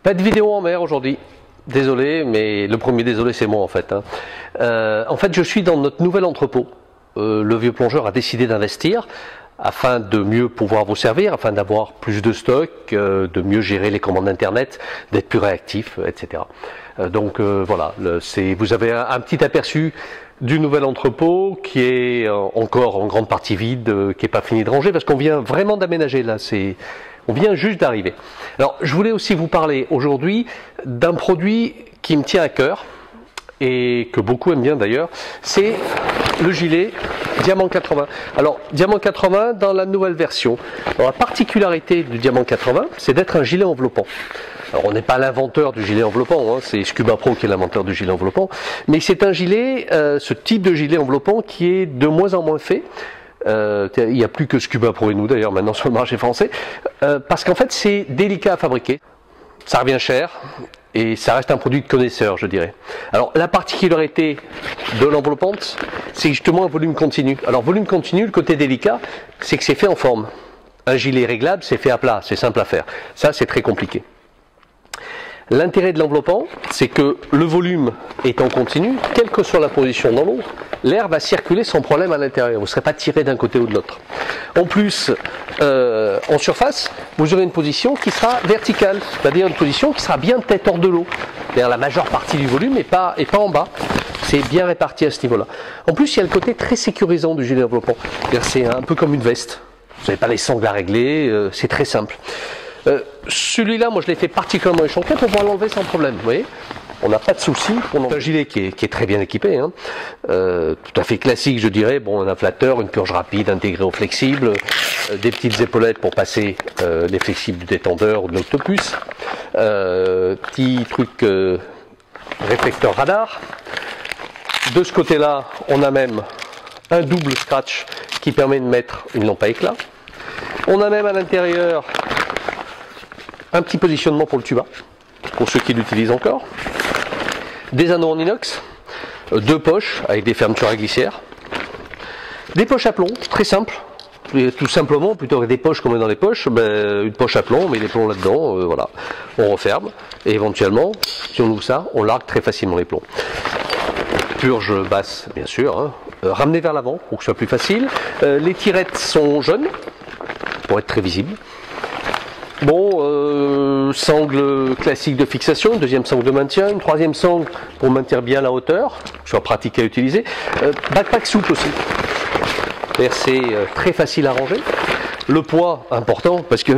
Pas de vidéo en mer aujourd'hui. Désolé, mais le premier désolé c'est moi en fait. En fait, je suis dans notre nouvel entrepôt. Le vieux plongeur a décidé d'investir afin de mieux pouvoir vous servir, afin d'avoir plus de stock, de mieux gérer les commandes internet, d'être plus réactif, etc. Voilà, vous avez un petit aperçu du nouvel entrepôt qui est encore en grande partie vide, qui n'est pas fini de ranger parce qu'on vient vraiment d'aménager là. On vient juste d'arriver. Alors, je voulais aussi vous parler aujourd'hui d'un produit qui me tient à cœur et que beaucoup aiment bien d'ailleurs, c'est le gilet Diamant 80. Alors, Diamant 80 dans la nouvelle version. Alors, la particularité du Diamant 80, c'est d'être un gilet enveloppant. Alors, on n'est pas l'inventeur du gilet enveloppant, hein, c'est Scuba Pro qui est l'inventeur du gilet enveloppant, mais c'est un gilet, ce type de gilet enveloppant qui est de moins en moins fait. Il n'y a plus que Scuba Pro et nous d'ailleurs maintenant sur le marché français, parce qu'en fait c'est délicat à fabriquer, ça revient cher et ça reste un produit de connaisseur, je dirais. Alors la particularité de l'enveloppante, c'est justement un volume continu. Alors volume continu, le côté délicat, c'est que c'est fait en forme. Un gilet réglable, c'est fait à plat, c'est simple à faire. Ça, c'est très compliqué. L'intérêt de l'enveloppant, c'est que le volume étant continu, quelle que soit la position dans l'eau, l'air va circuler sans problème à l'intérieur. Vous ne serez pas tiré d'un côté ou de l'autre. En plus, en surface, vous aurez une position qui sera verticale, c'est-à-dire une position qui sera bien tête hors de l'eau. C'est-à-dire la majeure partie du volume et pas en bas. C'est bien réparti à ce niveau-là. En plus, il y a le côté très sécurisant du gilet enveloppant. C'est un peu comme une veste. Vous n'avez pas les sangles à régler, c'est très simple. Celui-là, moi je l'ai fait particulièrement échancré pour pouvoir l'enlever sans problème. Vous voyez, on n'a pas de souci. C'est un gilet qui est très bien équipé, hein. Tout à fait classique, je dirais. Bon, un inflateur, une purge rapide intégrée au flexible, des petites épaulettes pour passer les flexibles du détendeur ou de l'octopus, petit truc réflecteur radar. De ce côté-là, on a même un double scratch qui permet de mettre une lampe à éclat. On a même à l'intérieur un petit positionnement pour le tuba, pour ceux qui l'utilisent encore. Des anneaux en inox, deux poches avec des fermetures à glissière. Des poches à plomb, très simple. Et tout simplement, plutôt que des poches comme dans les poches, une poche à plomb, on met les plombs là-dedans, voilà. On referme, et éventuellement, si on ouvre ça, on largue très facilement les plombs. Purge basse, bien sûr, hein. Ramener vers l'avant pour que ce soit plus facile. Les tirettes sont jaunes, pour être très visibles. Bon, sangle classique de fixation, une deuxième sangle de maintien, une troisième sangle pour maintenir bien la hauteur, soit pratique à utiliser. Backpack souple aussi. C'est très facile à ranger. Le poids, important, parce que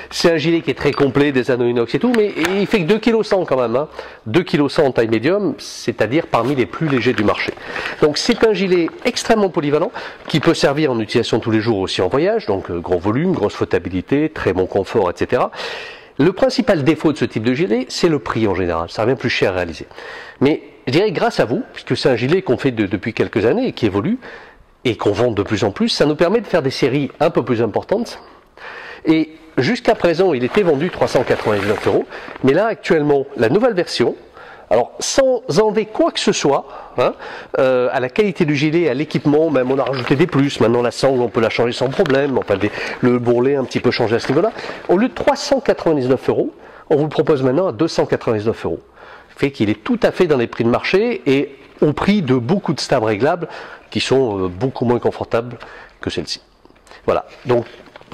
c'est un gilet qui est très complet, des anneaux inox et tout, mais il fait que 2,1 kg quand même. Hein. 2,1 kg en taille médium, c'est-à-dire parmi les plus légers du marché. Donc c'est un gilet extrêmement polyvalent, qui peut servir en utilisation tous les jours aussi en voyage, donc gros volume, grosse flottabilité, très bon confort, etc. Le principal défaut de ce type de gilet, c'est le prix en général. Ça revient plus cher à réaliser. Mais je dirais grâce à vous, puisque c'est un gilet qu'on fait depuis quelques années et qui évolue, et qu'on vend de plus en plus, ça nous permet de faire des séries un peu plus importantes. Et jusqu'à présent, il était vendu 399 €, mais là, actuellement, la nouvelle version, alors sans enlever quoi que ce soit, hein, à la qualité du gilet, à l'équipement, même on a rajouté des plus, maintenant la sangle, on peut la changer sans problème, enfin le bourrelet un petit peu changé à ce niveau-là. Au lieu de 399 €, on vous le propose maintenant à 299 €. Fait qu'il est tout à fait dans les prix de marché et au prix de beaucoup de stabs réglables qui sont beaucoup moins confortables que celle-ci. Voilà, donc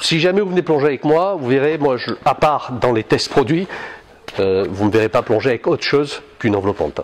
si jamais vous venez plonger avec moi, vous verrez, moi, à part dans les tests produits, vous ne me verrez pas plonger avec autre chose qu'une enveloppante.